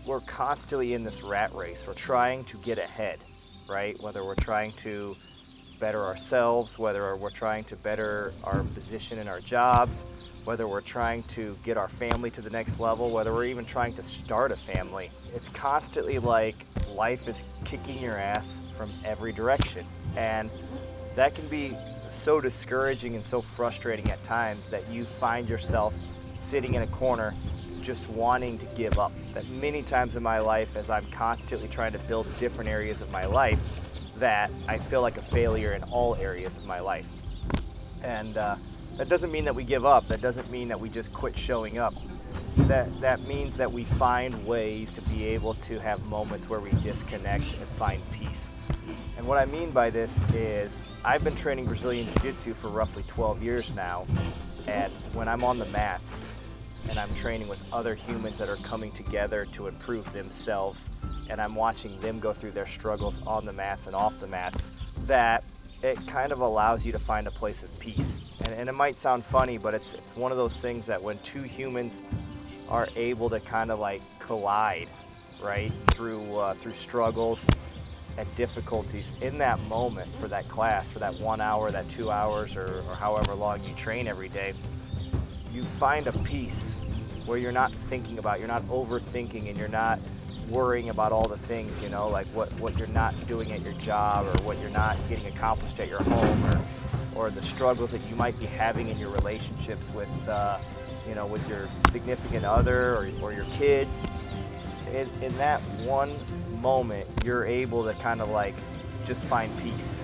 we're constantly in this rat race. We're trying to get ahead, right? Whether we're trying to better ourselves, whether we're trying to better our position in our jobs, whether we're trying to get our family to the next level, whether we're even trying to start a family. It's constantly like life is kicking your ass from every direction. And that can be so discouraging and so frustrating at times that you find yourself sitting in a corner just wanting to give up. That many times in my life, as I'm constantly trying to build different areas of my life, that I feel like a failure in all areas of my life. And that doesn't mean that we give up. That doesn't mean that we just quit showing up. That means that we find ways to be able to have moments where we disconnect and find peace. And what I mean by this is I've been training Brazilian Jiu-Jitsu for roughly 12 years now. And when I'm on the mats and I'm training with other humans that are coming together to improve themselves, and I'm watching them go through their struggles on the mats and off the mats, that it kind of allows you to find a place of peace. And it might sound funny, but it's one of those things that when two humans are able to kind of like collide, right, through struggles and difficulties in that moment for that class, for that 1 hour, that 2 hours, or however long you train every day, you find a peace where you're not thinking about, you're not overthinking, and you're not worrying about all the things, you know, like what you're not doing at your job, or what you're not getting accomplished at your home, or the struggles that you might be having in your relationships with, you know, with your significant other or your kids. In that one moment, you're able to kind of like just find peace.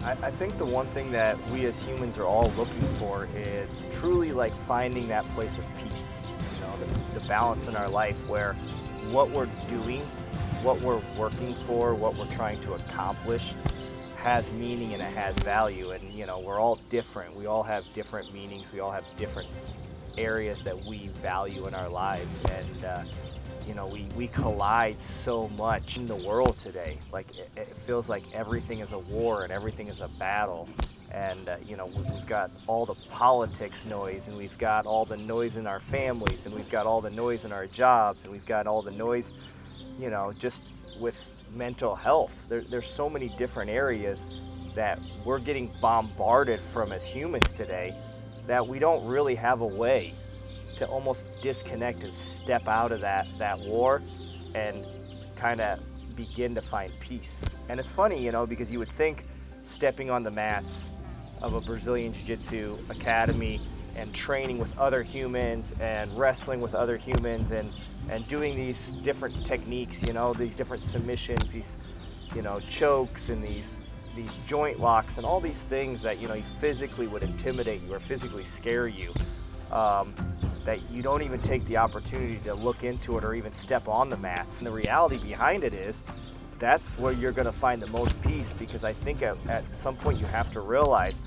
I think the one thing that we as humans are all looking for is truly like finding that place of peace, you know, the balance in our life where what we're doing, what we're working for, what we're trying to accomplish has meaning and it has value. And you know, we're all different. We all have different meanings. We all have different areas that we value in our lives. And you know, we collide so much in the world today. Like it feels like everything is a war and everything is a battle. And you know, we've got all the politics noise, and we've got all the noise in our families, and we've got all the noise in our jobs, and we've got all the noise, you know, just with mental health. There's so many different areas that we're getting bombarded from as humans today that we don't really have a way to almost disconnect and step out of that war and kind of begin to find peace. And it's funny, you know, because you would think stepping on the mats of a Brazilian Jiu-Jitsu academy and training with other humans and wrestling with other humans and doing these different techniques, you know, these different submissions, these, you know, chokes and these joint locks and all these things that, you know, physically would intimidate you or physically scare you, that you don't even take the opportunity to look into it or even step on the mats. And the reality behind it is that's where you're going to find the most peace, because I think at some point you have to realize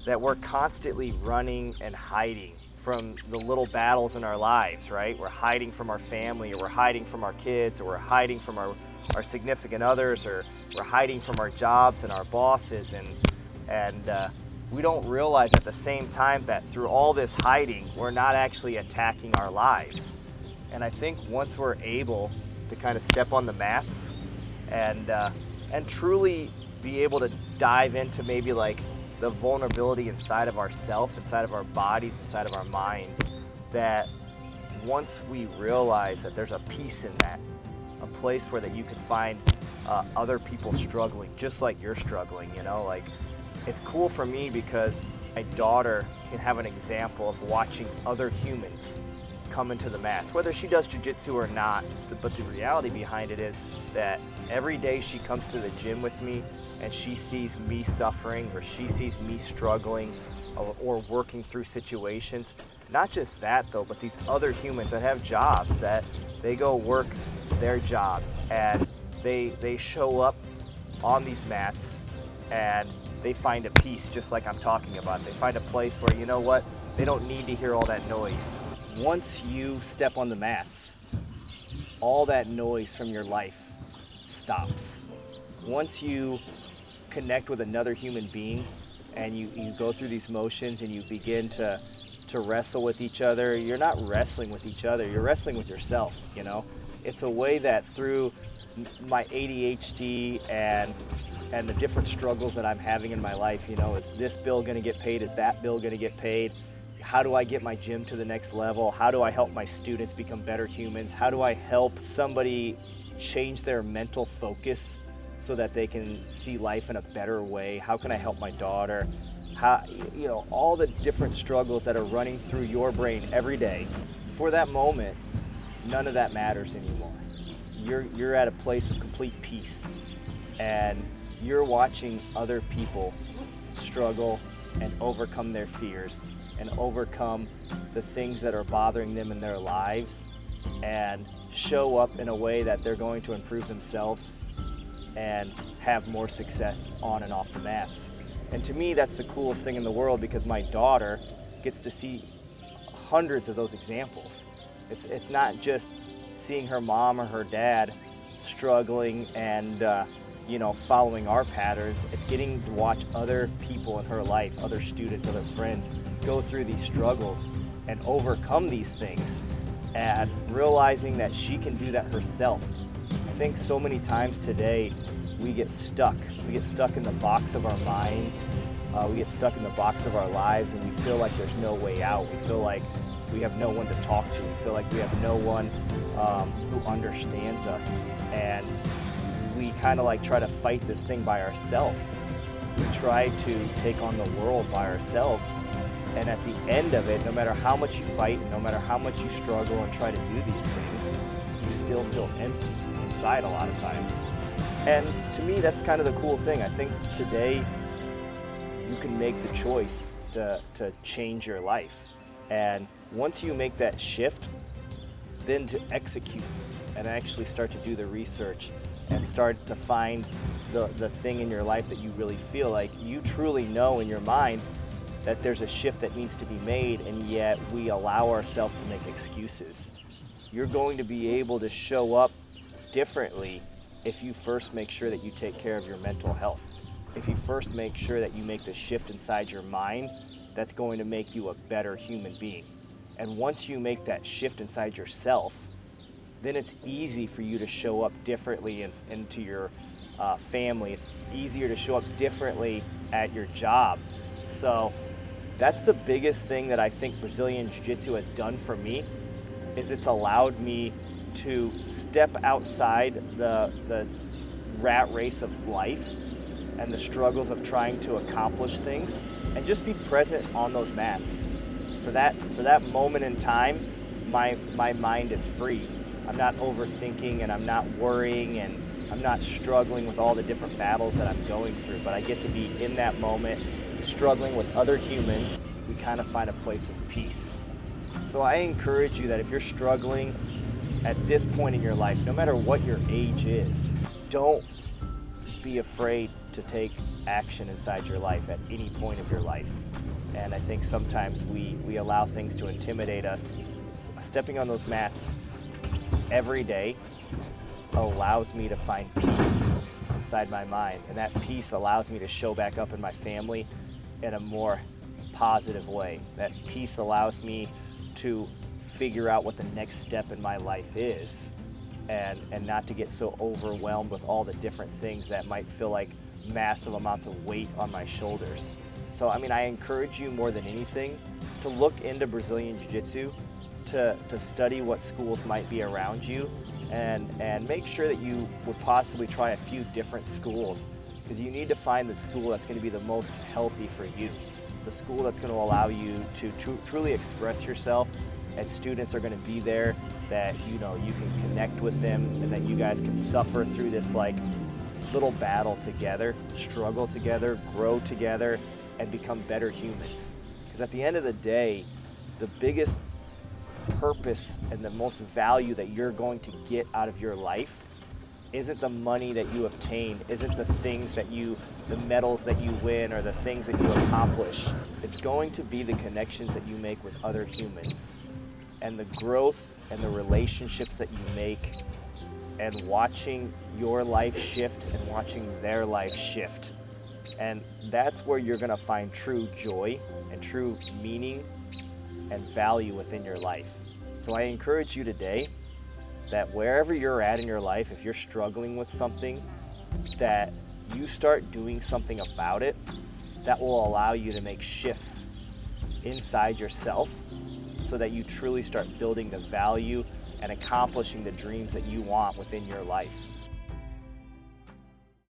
that we're constantly running and hiding from the little battles in our lives, right? We're hiding from our family, or we're hiding from our kids, or we're hiding from our significant others, or we're hiding from our jobs and our bosses, and we don't realize at the same time that through all this hiding, we're not actually attacking our lives. And I think once we're able to kind of step on the mats and truly be able to dive into maybe like the vulnerability inside of ourselves, inside of our bodies, inside of our minds, that once we realize that there's a peace in that, a place where that you can find other people struggling just like you're struggling, you know, like it's cool for me because my daughter can have an example of watching other humans come into the mats, whether she does jiu-jitsu or not. But the reality behind it is that every day she comes to the gym with me and she sees me suffering, or she sees me struggling or working through situations. Not just that though, but these other humans that have jobs, that they go work their job and they show up on these mats and they find a peace just like I'm talking about. They find a place where, you know what, they don't need to hear all that noise. Once you step on the mats, all that noise from your life stops. Once you connect with another human being and you go through these motions and you begin to wrestle with each other, you're not wrestling with each other, you're wrestling with yourself, you know? it's a way that through my ADHD and the different struggles that I'm having in my life, you know, is this bill gonna get paid? Is that bill gonna get paid? How do I get my gym to the next level? How do I help my students become better humans? How do I help somebody change their mental focus so that they can see life in a better way? How can I help my daughter? How, you know, all the different struggles that are running through your brain every day. For that moment, none of that matters anymore. You're at a place of complete peace, and you're watching other people struggle and overcome their fears and overcome the things that are bothering them in their lives and show up in a way that they're going to improve themselves and have more success on and off the mats. And to me, that's the coolest thing in the world, because my daughter gets to see hundreds of those examples. It's not just seeing her mom or her dad struggling and you know, following our patterns. It's getting to watch other people in her life, other students, other friends, go through these struggles and overcome these things, and realizing that she can do that herself. I think so many times today we get stuck. We get stuck in the box of our minds. We get stuck in the box of our lives, and we feel like there's no way out. We feel like we have no one to talk to. We feel like we have no one who understands us. And we kind of like try to fight this thing by ourselves. We try to take on the world by ourselves. And at the end of it, no matter how much you fight, no matter how much you struggle and try to do these things, you still feel empty inside a lot of times. And to me, that's kind of the cool thing. I think today you can make the choice to change your life. And once you make that shift, then to execute and actually start to do the research and start to find the thing in your life that you really feel like you truly know in your mind that there's a shift that needs to be made, and yet we allow ourselves to make excuses. You're going to be able to show up differently if you first make sure that you take care of your mental health. If you first make sure that you make the shift inside your mind, that's going to make you a better human being. And once you make that shift inside yourself, then it's easy for you to show up differently into your family. It's easier to show up differently at your job. So that's the biggest thing that I think Brazilian Jiu-Jitsu has done for me, is it's allowed me to step outside the rat race of life and the struggles of trying to accomplish things, and just be present on those mats. For that moment in time, my mind is free. I'm not overthinking, and I'm not worrying, and I'm not struggling with all the different battles that I'm going through, but I get to be in that moment, struggling with other humans. We kind of find a place of peace. So I encourage you that if you're struggling at this point in your life, no matter what your age is, don't be afraid to take action inside your life at any point of your life. And I think sometimes we allow things to intimidate us. Stepping on those mats every day allows me to find peace inside my mind, and that peace allows me to show back up in my family in a more positive way. That peace allows me to figure out what the next step in my life is, and not to get so overwhelmed with all the different things that might feel like massive amounts of weight on my shoulders. So I mean, I encourage you more than anything to look into Brazilian Jiu-Jitsu, to study what schools might be around you, and make sure that you would possibly try a few different schools, because you need to find the school that's going to be the most healthy for you, the school that's going to allow you to truly express yourself, and students are going to be there that you know you can connect with them, and that you guys can suffer through this like little battle together, struggle together, grow together, and become better humans. Because at the end of the day, the biggest purpose and the most value that you're going to get out of your life isn't the money that you obtain, isn't the things that the medals that you win or the things that you accomplish. It's going to be the connections that you make with other humans, and the growth and the relationships that you make, and watching your life shift and watching their life shift. And that's where you're gonna find true joy and true meaning and value within your life. So I encourage you today that wherever you're at in your life, if you're struggling with something, that you start doing something about it that will allow you to make shifts inside yourself so that you truly start building the value and accomplishing the dreams that you want within your life.